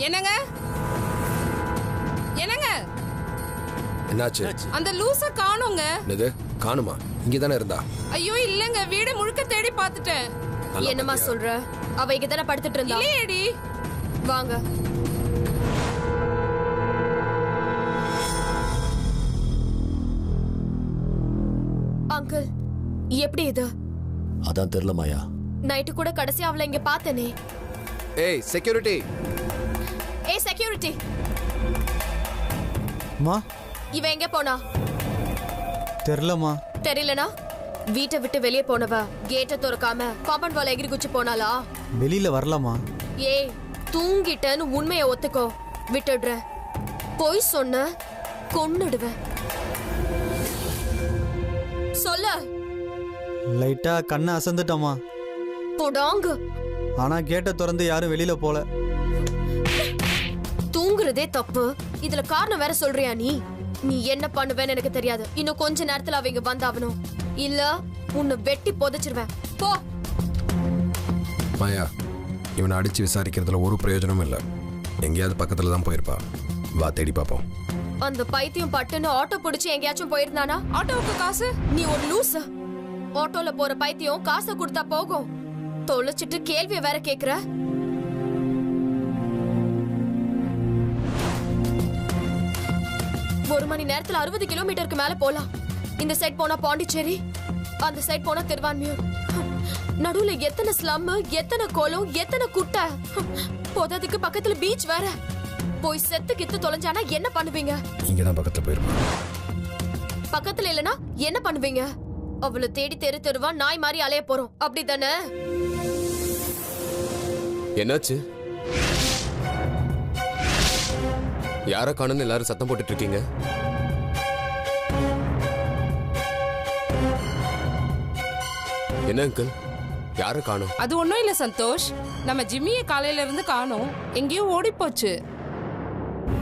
என்னங்க என்னங்க என்னாச்சு? அந்த லூச காணோங்க. என்னது காணுமா? இங்க தானே இருந்தா. ஐயோ இல்லங்க, வீடு முழுக்க தேடி பார்த்துட்டேன். என்னமா சொல்ற? அவ இங்க தானே படுத்துட்டு இருந்தா. இல்லையேடி. வாங்க. அங்கிள் எப்படி இது? அதான் தெரியல மாயா. நைட்டு கூட கடைசி அவளை இங்க பார்த்தனே. ஏய் செக்யூரிட்டி. ஏய் செக்யூரிட்டி. மா இவ எங்க போனா? தெரியலமா. தெரியலனா வீட்டை விட்டு வெளியே போனவ கேட்ட திறக்காம காம்பவுண்ட் வால் எகிரி குச்சி போனாளா? வெளியில வரலாமா? ஏய் தூங்கிட்டேன்னு உண்மையை ஒத்துக்கோ, விட்டுடுறேன். போய் சொன்ன கொன்னுடுவேன். சொல்ல. லைட்டா கண்ணை அசந்துட்டோமா. போடாங்க. ஆனா கேட்ட திறந்து யாரும் வெளியில போல. தூங்குறதே தப்பு, இதுல காரணம் வேற சொல்றியா நீ? நீ என்ன பண்ணுவேன்னு எனக்கு தெரியாது. இன்னும் கொஞ்ச நேரத்துல அவங்க வந்தாவணும், இல்ல உன்னை வெட்டி புதைச்சிருவேன். போ. மாயா, இவனை அடிச்சு விசாரிக்கிறதுல ஒரு பிரயோஜனமும் இல்லை. எங்கேயாவது பக்கத்துல தான் போயிருப்பா. வா தேடி பார்ப்போம். அந்த பைத்தியம் பட்டுன்னு ஆட்டோ பிடிச்சு எங்கேயாச்சும் போயிருந்தானா? ஆட்டோவுக்கு காசு? நீ ஒரு லூசு. ஆட்டோல போற பைத்தியம் காசை கொடுத்தா போகும், தொலைச்சிட்டு கேள்வியை வேற கேக்குற. ஒரு மணி நேரத்துல 60 கிலோமீட்டருக்கு மேல போலாம். இந்த சைட் போனா பாண்டிச்சேரி, அந்த சைட் போனா திருவான்மியூர். நடுவுல எத்தனை ஸ்லம், எத்தனை கோலம், எத்தனை குட்டை. போதாதுக்கு பக்கத்துல பீச் வேற. போய் செத்து கித்து தொலைஞ்சானா என்ன பண்ணுவீங்க? இங்கதான் பக்கத்துல போயிருப்பா. பக்கத்துல இல்லனா என்ன பண்ணுவீங்க? அவளை தேடி தெரு தெருவா நாய் மாதிரி அலைய போறோம், அப்படித்தானே? என்னாச்சு? யார காணுன்னு எல்லாரும் சத்தம் போட்டுட்டு இருக்கீங்க? என்ன அங்கிள், யார காணோம்? அது ஒண்ணும் இல்ல சந்தோஷ், நம்ம ஜிம்மிய காலையில இருந்து காணோம், எங்கேயோ ஓடி போச்சு.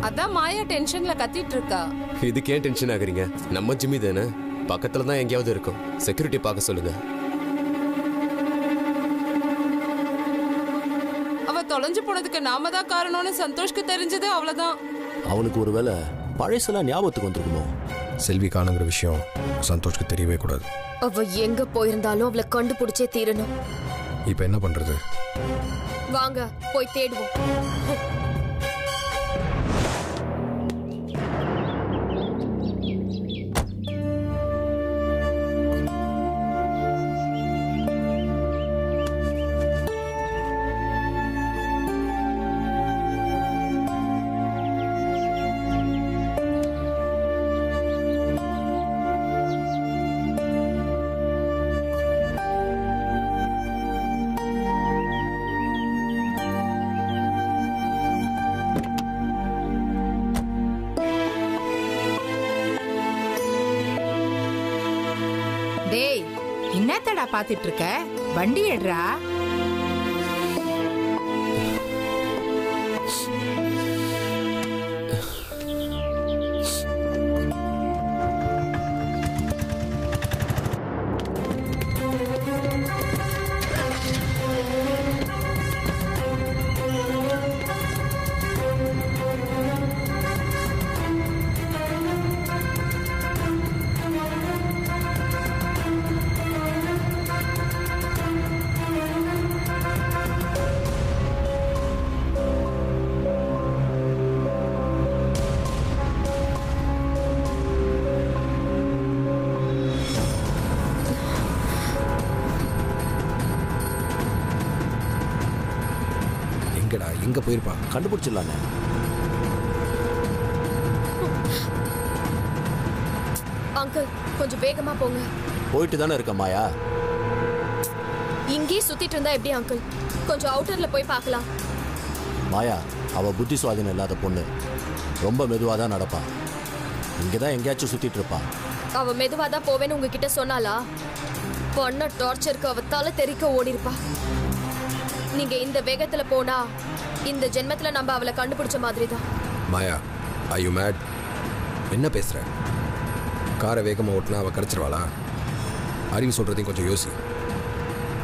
அதான் மாயா டென்ஷன்ல கத்திட்டு இருக்கா. இதுக்கு ஏன் டென்ஷன் ஆகுறீங்க? நம்ம ஜிம்மி தானே, பக்கத்துல தான் எங்கேயாவது இருக்கும். செக்யூரிட்டி பார்க்க சொல்லுங்க. அவ தொலைஞ்சு போனதுக்கு நாம தான் காரணம்னு சந்தோஷ்க்கு தெரிஞ்சது, அவ்வளவுதான். அவனுக்கு ஒருவேளை பழசெல்லாம் ஞாபகத்துக்கு வந்துருக்குமோ? செல்வி காணுங்கிற விஷயம் சந்தோஷ்க்கு தெரியவே கூடாது. அவ எங்க போயிருந்தாலும் அவளை கண்டுபிடிச்சே தீரணும். இப்ப என்ன பண்றது? வாங்க போய் தேடுவோம். டேய், என்னத்தடா பாத்துட்டு இருக்க? வண்டி எடுறா. எங்க போயிருப்பா? கண்டுபிடிச்சிடலாங்க. அங்கிள் கொஞ்சம் வேகமா போங்க. போயிட்டு தானே இருக்க மாயா. இங்கே சுத்திட்டு இருந்தா எப்படி அங்கிள்? கொஞ்சம் அவுட்டர்ல போய் பார்க்கலாம். மாயா, அவ புத்தி சுவாதீனம் இல்லாத பொண்ணு, ரொம்ப மெதுவா தான் நடப்பா. இங்கதான் எங்கேயாச்சும் சுத்திட்டு இருப்பா. அவ மெதுவா தான் போவேன்னு உங்ககிட்ட சொன்னாலா? பொண்ண டார்ச்சருக்கு அவ தலை தெறிக்க ஓடி இருப்பா. நீங்க இந்த வேகத்துல போனா இந்த ஜென்மத்துல நம்ம அவளை கண்டுபிடிச்ச மாதிரி தான். மாயா, are you mad? என்ன பேசுற? காரை வேகமா ஓட்டினா அவ கிடைச்சிருவாளா? அறிவு சொல்றதையும் கொஞ்சம் யோசி.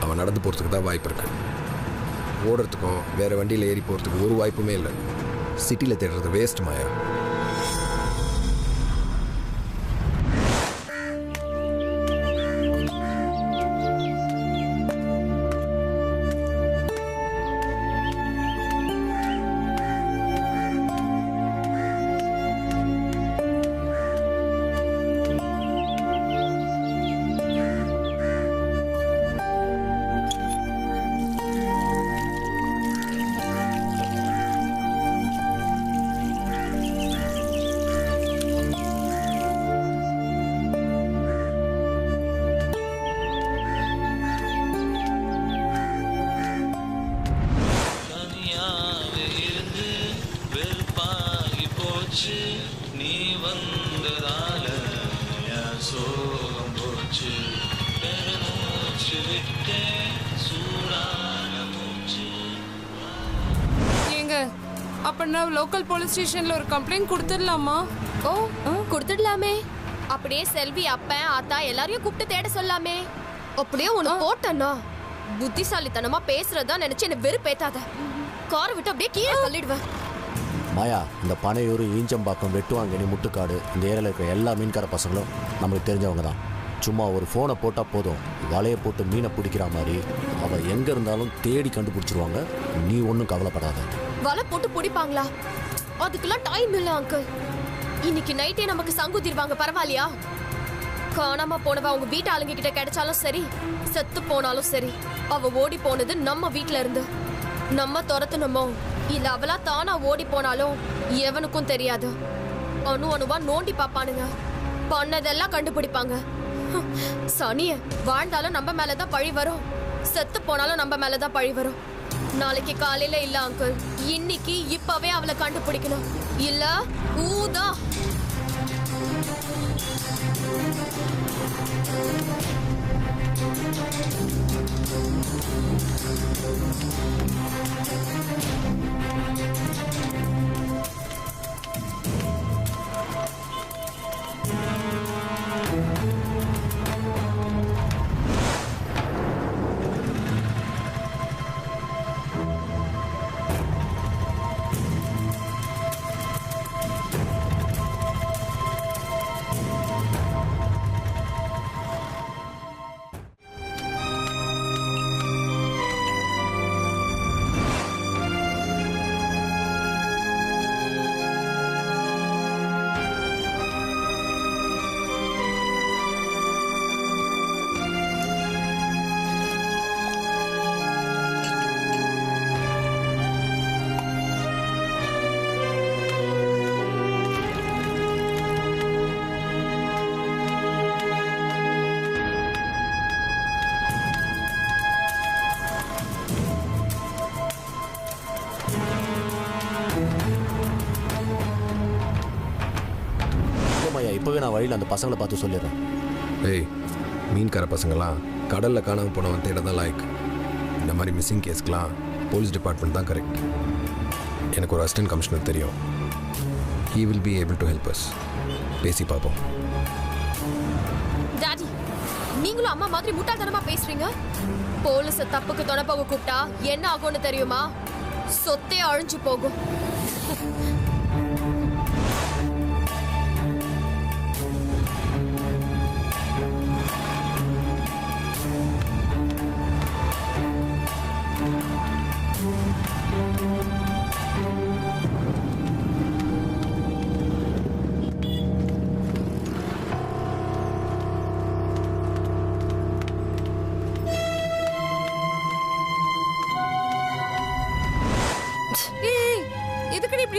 அவ நடந்து போறதுக்கு தான் வாய்ப்பு இருக்கு. ஓடுறதுக்கும் வேற வண்டியில ஏறி போறதுக்கு ஒரு வாய்ப்புமே இல்லை. சிட்டியில் தேடுறது வேஸ்ட் மாயா. ஏங்க அப்ப லோக்கல் போலீஸ் ஸ்டேஷன்ல ஒரு கம்ப்ளைண்ட் கொடுத்துடலாமா? ஓ கொடுத்துடலாமே. அப்படியே செல்வி அப்பன் ஆத்தா எல்லாரையும் கூப்பிட்டு தேட சொல்லாமே. அப்படியே உன்னை போட்டேன்னா புத்திசாலித்தனமா பேசுறதா நினைச்சு என்ன வெறுப்பேத்தாத. காரை விட்டு அப்படியே கீழே தள்ளிடுவேன். மாயா, இந்த பனையூர், ஈஞ்சம்பாக்கம், வெட்டுவாங்கனி, முட்டுக்காடு இந்த ஏரியாவில் இருக்கிற எல்லா மீன்கார பசங்களும் நம்மளுக்கு தெரிஞ்சவங்க தான். சும்மா ஒரு ஃபோனை போட்டால் போதும், வலையை போட்டு மீனை பிடிக்கிற மாதிரி அவள் எங்கே இருந்தாலும் தேடி கண்டுபிடிச்சிருவாங்க. நீ ஒன்றும் கவலைப்படாத. வலை போட்டு பிடிப்பாங்களா? அதுக்கெல்லாம் டைம் இல்லை அங்கிள். இன்னைக்கு நைட்டே நமக்கு சங்குதிருவாங்க. பரவாயில்லையா? காணாம போனவ அவங்க வீட்டு ஆளுங்க கிட்ட கிடைச்சாலும் சரி, செத்து போனாலும் சரி, அவ ஓடி போனது நம்ம வீட்டுல இருந்து. நம்ம துரத்துனமோ இல்ல அவளா தானா ஓடி போனாலும் எவனுக்கும் தெரியாது. அணு அணுவா நோண்டி பாப்பானுங்க. பண்ணதெல்லாம் கண்டுபிடிப்பாங்க. சனிய வாழ்ந்தாலும் நம்ம மேலதான் பழி வரும், செத்து போனாலும் நம்ம மேலதான் பழி வரும். நாளைக்கு காலையில இல்ல அங்கிள், இன்னைக்கு இப்பவே அவளை கண்டுபிடிக்கணும். இல்ல ஊதா. இப்போவே நான் வழியில் அந்த பசங்களை பார்த்து சொல்லிடுறேன். ஏய், மீன்கார பசங்களாம் கடலில் காணாமல் போனவன் தேட தான் லாய்க். இந்த மாதிரி மிஸ்ஸிங் கேஸ்க்கெலாம் போலீஸ் டிபார்ட்மெண்ட் தான் கரெக்ட். எனக்கு ஒரு அசிஸ்டன்ட் கமிஷனர் தெரியும். He will be able to help us. பேசி பார்ப்போம். டாடி, நீங்களும் அம்மா மாதிரி முட்டாள்தனமா பேசுறீங்க. போலீஸ் தப்புக்கு துணை போக கூப்பிட்டா என்ன ஆகும்னு தெரியுமா? சொத்தே அழிஞ்சு போகும்.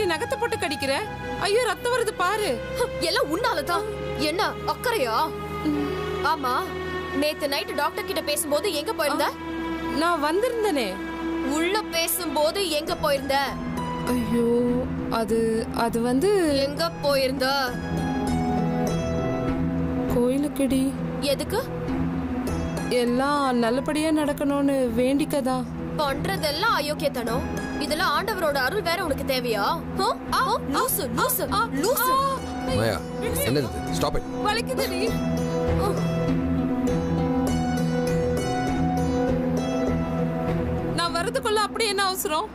நகத்தை போட்டு கடிக்கிற? ஐயோ, ரத்தம் வருது பாரு. எல்லாம் உன்னாலதான். என்ன அக்கறையா? ஆமா, நேத்து நைட் டாக்டர் கிட்ட பேசும்போது எங்க போயிருந்த? நான் வந்திருந்தனே. உள்ள பேசும்போது எங்க போயிருந்த? ஐயோ, அது வந்து எங்க போயிருந்த? கோயிலுக்குடி. எதுக்கு? எல்லாம் நல்லபடியா நடக்கணும்னு வேண்டிக்கதான். பண்றதெல்லாம் அயோக்கியத்தனம். இதெல்லாம் ஆண்டவரோட அருள் வேற உனக்கு தேவையா? லூசு லூசு லூசு. மாயா, என்னது? Stop it. வலிக்குதுடி. நான் வரதுக்குள்ள அப்படி என்ன அவசரம்?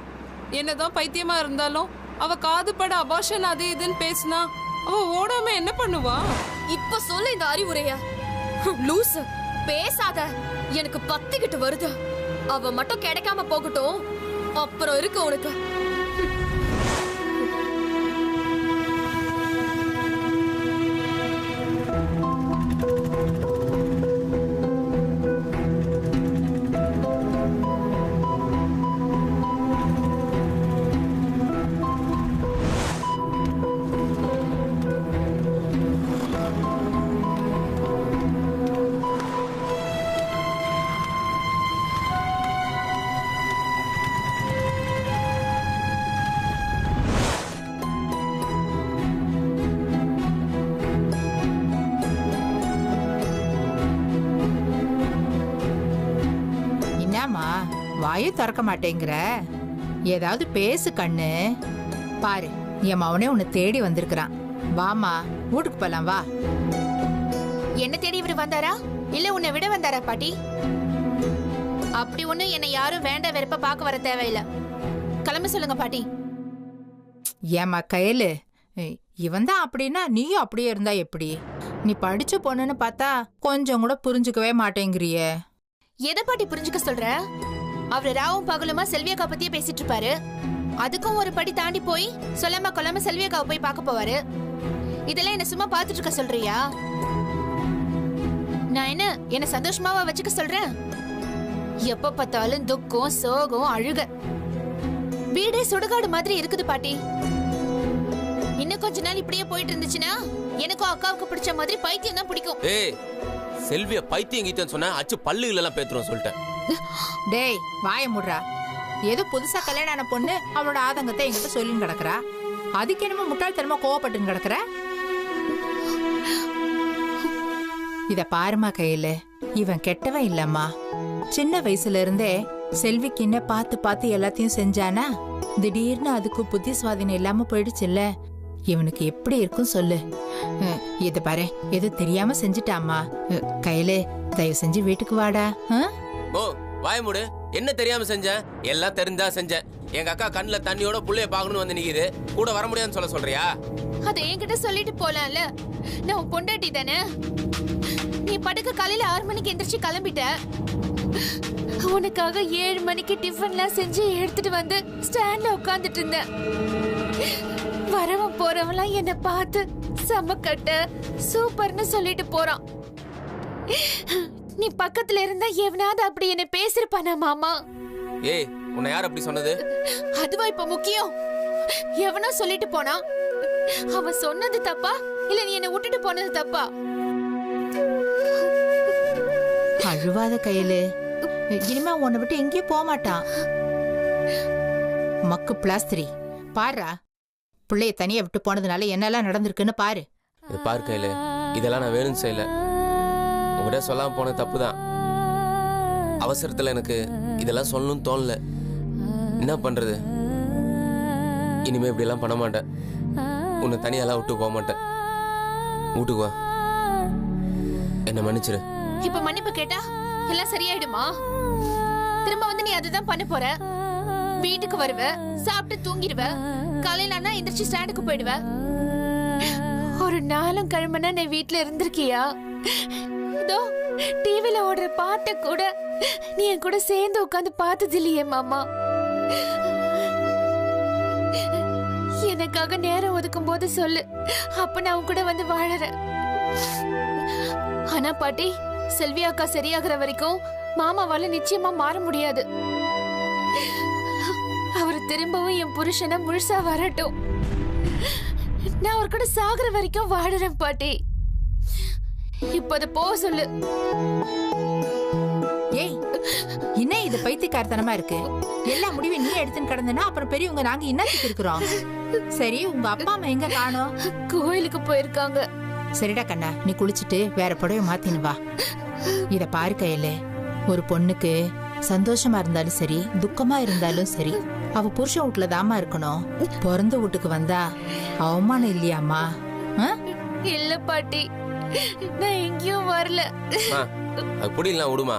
என்னதான் பைத்தியமா இருந்தாலும் அவ காதுபட அபார்ஷன் அது இதுன்னு பேசினா அவ ஓடாம என்ன பண்ணுவா? இப்ப சொல்ல இந்த அறிவுரையா? லூசு, பேசாத. எனக்கு பத்திக்கிட்டு வருது. அவ மட்டும் கிடைக்காம போகட்டும், அப்புறம் இருக்கு உனக்கு. வாயும் திறக்க மாட்டேங்கிற, ஏதாவது பேசு கண்ணு. பாரு, என் மவனே உன்னை தேடி வந்திருக்கிறான். வாமா, வீட்டுக்கு போலாம் வா. என்ன தேடி இவரு வந்தாரா இல்ல உன்னை விட வந்தாரா பாட்டி? அப்படி ஒண்ணு என்னை யாரும் வேண்ட வெறுப்ப பார்க்க வர தேவையில்லை. கிளம்ப சொல்லுங்க பாட்டி. ஏமா கையலு, இவன் தான் அப்படின்னா நீயும் அப்படியே இருந்தா எப்படி? நீ படிச்ச பொண்ணுன்னு பார்த்தா கொஞ்சம் கூட புரிஞ்சுக்கவே மாட்டேங்கிறிய. எதை பாட்டி புரிஞ்சுக்க சொல்ற? அவரு ராவும் பகலுமா செல்வியக்கா பத்தியே பேசிட்டு இருப்பாரு. அதுக்கும் ஒரு படி தாண்டி போய் சொல்லாம கொல்லாம செல்வியக்காவை போய் பார்க்க போவாரு. இதெல்லாம் என்ன சும்மா பாத்துட்டு இருக்க சொல்றியா? நான் என்ன சந்தோஷமாவா வச்சுக்க சொல்றேன்? எப்ப பார்த்தாலும் துக்கம், சோகம், அழுக. வீடே சுடுகாடு மாதிரி இருக்குது பாட்டி. இன்னும் கொஞ்ச நாள் இப்படியே போயிட்டு இருந்துச்சுன்னா எனக்கும் அக்காவுக்கு பிடிச்ச மாதிரி பைத்தியம் தான் பிடிக்கும். ஏய், செல்விய பைத்தியம் கீத்தன்னு சொன்னா அச்சு பல்லுகள் எல்லாம் பேத்துறோம் சொல்லிட்டேன். டேய் வாய முடுறா. ஏதோ புதுசா கல்யாணம் ஆன பொண்ணு அவளோட ஆதங்கத்தை என்கிட்ட சொல்லின்னு கிடக்குறா. அதுக்கு என்னமோ முட்டாள்தனமா கோவப்பட்டுன்னு கிடக்குற. இத பாருமா கையில, இவன் கெட்டவன் இல்லம்மா. சின்ன வயசுல இருந்தே செல்விக்கு என்ன பார்த்து பார்த்து எல்லாத்தையும் செஞ்சானா, திடீர்னு அதுக்கு புத்தி சுவாதீனம் இல்லாம போயிடுச்சுல்ல. இவனுக்கு எப்படி இருக்கும் சொல்லு. இத பாரு, எது தெரியாம செஞ்சுட்டாமா. கையில தயவு செஞ்சு வீட்டுக்கு வாடா. ஓ வாய் மூடு. என்ன தெரியாம செஞ்சேன்? எல்லாம் தெரிஞ்சா செஞ்சேன். எங்க அக்கா கண்ணுல தண்ணியோட புள்ளைய பாக்கணும்னு வந்து நிக்குது. கூட வர முடியாதுன்னு சொல்றியா? அத என்கிட்ட சொல்லிட்டு போலாம்ல. நான் உன் பொண்டாட்டி தானே. நீ படுக்க காலையில 6 மணிக்கு எந்திரிச்சு கிளம்பிட்ட. உனக்காக 7 மணிக்கு டிஃபன்லாம் செஞ்சு எடுத்துட்டு வந்து ஸ்டாண்ட்ல உட்கார்ந்துட்டு இருந்தேன். வரவன் போறவன்லாம் என்ன பார்த்து சமக்கட்ட சூப்பர்னு சொல்லிட்டு போறான். நீ பக்கத்துல இருந்தா எவனாவது அப்படி என்ன பேசிருப்பானா மாமா? ஏய், உன்னை யார் அப்படி சொன்னது? அதுவா இப்ப முக்கியம்? எவனோ சொல்லிட்டு போனா. அவன் சொன்னது தப்பா இல்ல நீ என்ன விட்டுட்டு போனது தப்பா? அழுவாத கையில, இனிமே உன்னை விட்டு எங்கேயும் போக மாட்டான். மக்கு பிளாஸ்திரி பாருடா. பிள்ளைய தனியா விட்டு போனதுனால என்னெல்லாம் நடந்திருக்குன்னு பாரு. பாரு கையில, இதெல்லாம் நான் வேணும்னு செய்யல. உங்ககிட்ட சொல்லாம போன தப்புதான். அவசரத்துல எனக்கு இதெல்லாம் சொல்லணும்னு தோணல. என்ன பண்றது? இனிமே இப்படி எல்லாம் பண்ண மாட்டேன். உன்னை தனியெல்லாம் விட்டு போக மாட்டேன். வீட்டுக்கு வா, என்ன மன்னிச்சிரு. இப்ப மன்னிப்பு கேட்டா எல்லாம் சரியாயிடுமா? திரும்ப வந்து நீ அதுதான் பண்ண போற. வீட்டுக்கு வருவ, சாப்பிட்டு தூங்கிடுவ, காலையில ஆனா எந்திரிச்சு ஸ்டாண்டுக்கு போயிடுவ. ஒரு நாளும் கிழமைனா நீ வீட்டுல இருந்திருக்கியா? இதோ டிவில ஓடுற பாட்டை கூட நீ என் கூட சேர்ந்து உட்காந்து பார்த்தது இல்லையே மாமா. எனக்காக நேரம் ஒதுக்கும் போது சொல்லு, அப்ப நான் உன் கூட வந்து வாழறேன். ஆனா பாட்டி, செல்வி அக்கா சரியாகிற வரைக்கும் மாமாவால நிச்சயமா மாற முடியாது. அவரு திரும்பவும் என் புருஷனை முழுசா வரட்டும். நான் அவர் கூட சாகுற வரைக்கும் வாடுறேன் பாட்டி. இப்போது போ சொல்லு. ஏய், என்ன இது பைத்தியக்காரத்தனமா இருக்கு? எல்லா முடிவும் நீ எடுத்துன்னு கிடந்தனா அப்புறம் பெரியவங்க நாங்க என்னத்துக்கு இருக்கிறோம்? சரி, உங்க அப்பா அம்மா எங்க காணோம்? கோயிலுக்கு போயிருக்காங்க. சரிடா கண்ணா, நீ குளிச்சுட்டு வேற புடவை மாத்தின்னு வா. இத பாரு கையில, ஒரு பொண்ணுக்கு சந்தோஷமா இருந்தாலும் சரி, துக்கமா இருந்தாலும் சரி, அவ புருஷன் வீட்டுல தாமா இருக்கணும். பிறந்த வீட்டுக்கு வந்தா அவமானம் இல்லையாமா? இல்ல பாட்டி, நான் எங்கேயும் வரல. புடிலாம் விடுமா,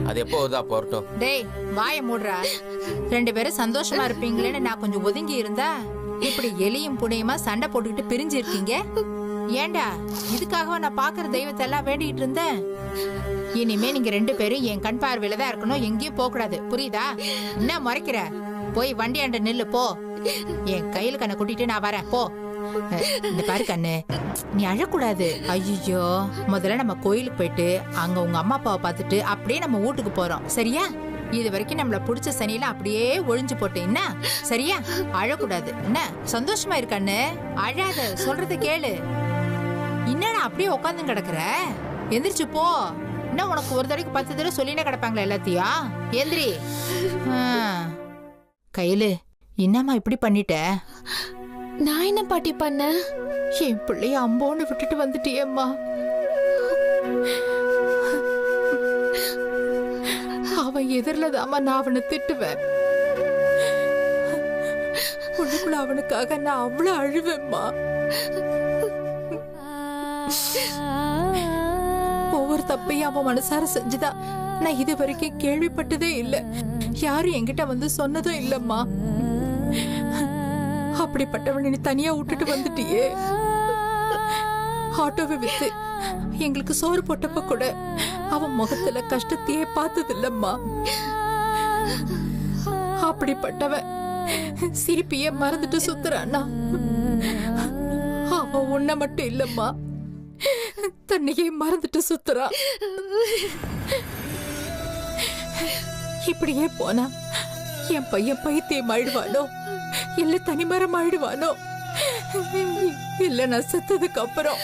அது எப்போ வருதா போறட்டும். டேய் வாய மூடுறா. 2 பேரும் சந்தோஷமா இருப்பீங்களேன்னு நான் கொஞ்சம் ஒதுங்கி இருந்தா இப்படி எலியும் புனையுமா சண்டை போட்டுக்கிட்டு பிரிஞ்சு இருக்கீங்க? ஏண்டா இதுக்காகவா நான் பாக்குற தெய்வத்தை எல்லாம் வேண்டிட்டு இருந்தேன்? இனிமே நீங்க 2 பேரும் என் கண் பார்வையில தான் இருக்கணும், எங்கேயும் போக கூடாது, புரியுதா? என்ன முறைக்கிற? போய் வண்டி ஆண்ட நில்லு போ. என் கையில கண்ணை கூட்டிட்டு நான் வரேன் போ. இந்த பாரு கண்ணு, நீ அழக்கூடாது. ஐயோ, முதல்ல நம்ம கோயிலுக்கு போயிட்டு அங்க உங்க அம்மா அப்பாவை பார்த்துட்டு அப்படியே நம்ம வீட்டுக்கு போறோம், சரியா? இது வரைக்கும் நம்மள புடிச்ச சனியில அப்படியே ஒழிஞ்சு போட்டு என்ன, சரியா? அழக்கூடாது என்ன? சந்தோஷமா இருக்கண்ணு, அழாத, சொல்றத கேளு. என்னடா அப்படியே உட்காந்து கிடக்குற? எந்திரிச்சு போ. என்ன உனக்கு ஒரு தடவைக்கு 10 தடவை சொல்லினே கிடப்பாங்களா எல்லாத்தையும்? எந்திரி. கையில என்னம்மா இப்படி பண்ணிட்ட? நான் என்ன பாட்டி பண்ண? என் பிள்ளைய அம்போன்னு விட்டுட்டு வந்துட்டியேம்மா. அவன் எதிரிலதாம்மா நான் அவனை திட்டுவேன். உனக்குள்ள அவனுக்காக நான் அவ்வளவு அழுவேம்மா. ஒவ்வொரு தப்பையும் அவன் மனசார செஞ்சுதான் நான் இது வரைக்கும் கேள்விப்பட்டதே இல்ல. யாரும் என்கிட்ட வந்து சொன்னதும் இல்லம்மா. அப்படிப்பட்டவனை நீ தனியா விட்டுட்டு வந்துட்டியே. ஆட்டோவை வித்து எங்களுக்கு சோறு போட்டப்ப கூட அவன் முகத்துல கஷ்டத்தையே பார்த்தது இல்லம்மா. அப்படிப்பட்டவன் சிரிப்பியே மறந்துட்டு சுத்துறான்னா அவன் உன்னை மட்டும் இல்லம்மா, தன்னையே மறந்துட்டு சுத்துறான். இப்படியே போனா என் பையன் பைத்தியம் ஆயிடுவானோ, இல்ல தனிமரம் ஆயிடுவானோ, இல்ல நான் செத்ததுக்கு அப்புறம்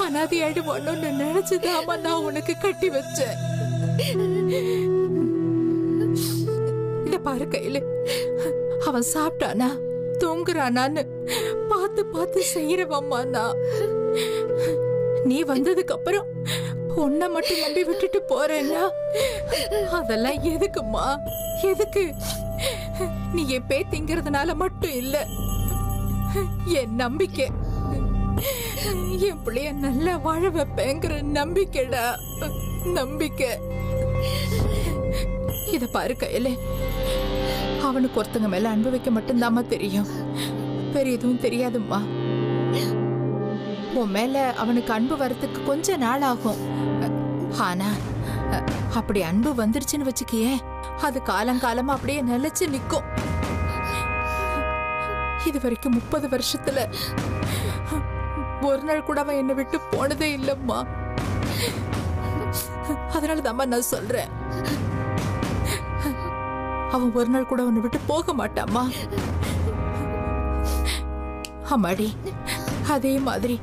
அனாதி ஆயிடுவானோன்னு நினைச்சுதாமா நான் உனக்கு கட்டி வச்சேன். இத பாரு கையில, அவன் சாப்பிட்டானா தூங்குறானான்னு பார்த்து பார்த்து செய்யறவம்மா நான். நீ வந்ததுக்கு அப்புறம் உன்னை மட்டும் நம்பி விட்டுட்டு போறேன்னா அதெல்லாம் எதுக்குமா? எதுக்கு? நீ என் பேத்திங்கிறதுனால மட்டும் இல்ல, என் நம்பிக்கை, என் பிள்ளைய நல்லா வாழ வைப்பேங்கிற நம்பிக்கைடா, நம்பிக்கை. இத பாரு கையில, அவனுக்கு ஒருத்தங்க மேல அன்பு வைக்க மட்டும்தாம்மா தெரியும், வேற எதுவும் தெரியாதும்மா. உன் மேல அவனுக்கு அன்பு வரத்துக்கு கொஞ்ச நாள் ஆகும். ஆனா அப்படி அன்பு வந்துருச்சுன்னு வச்சுக்கியே, அது காலங்காலமா அப்படியே நிலைச்சு நிக்கும். இது வரைக்கும் 30 வருஷத்துல ஒரு நாள் கூட அவன் என்னை விட்டு போனதே இல்லம்மா. அதனாலதாம்மா நான் சொல்றேன், அவன் ஒரு நாள் கூட உன்னை விட்டு போக மாட்டாமா. அம்மாடி, அதே மாதிரி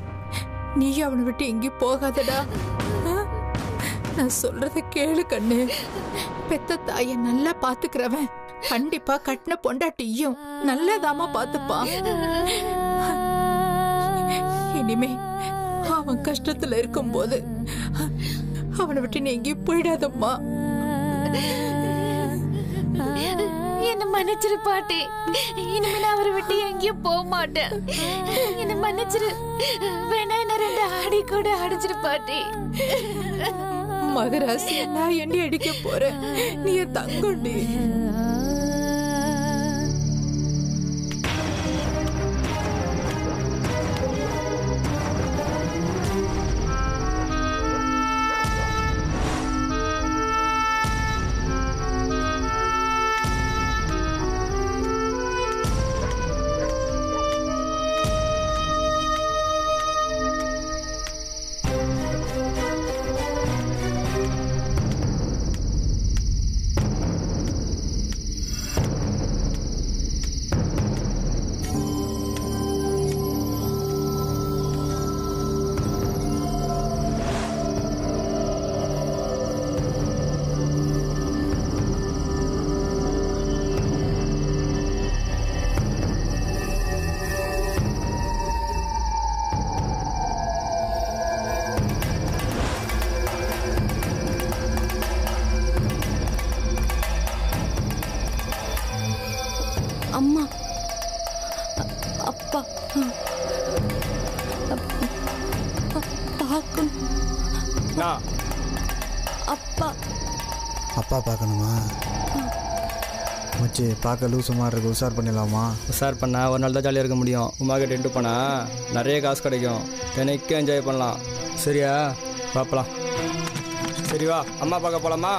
நீயும் அவனை விட்டு எங்கேயும் போகாதடா. நான் சொல்றத கேளு கண்ணு. பெத்த தாய நல்லா பாத்துக்கிறவன் கண்டிப்பா கட்டின பொண்டாட்டியும் நல்லதாமா பாத்துப்பான். இனிமே அவன் கஷ்டத்துல இருக்கும் போது அவனை விட்டு நீ எங்கேயும் போயிடாதம்மா. என்ன மன்னிச்சிரு பாட்டி, இனிமே நான் அவரை விட்டு எங்கேயும் போக மாட்டேன். என்ன மன்னிச்சிரு, வேணா என்ன 2 ஆடி கூட அடிச்சிரு பாட்டி. மகராசி நான் எண்ணி அடிக்க போறேன், நீ தங்கண்டி. அம்மா, அப்பா பார்க்கணும். அப்பா அப்பா பார்க்கணுமா? மச்சி பார்க்க லூசு மாதிரி இருக்கு, உஷார் பண்ணிடலாமா? உஷார் பண்ணால் ஒரு நாள் தான் ஜாலியாக இருக்க முடியும். உமாக்கு டென்ட்டு போனால் நிறைய காசு கிடைக்கும், தினைக்கும் என்ஜாய் பண்ணலாம். சரியா? பார்க்கலாம். சரி வா, அம்மா பார்க்க போகலாமா?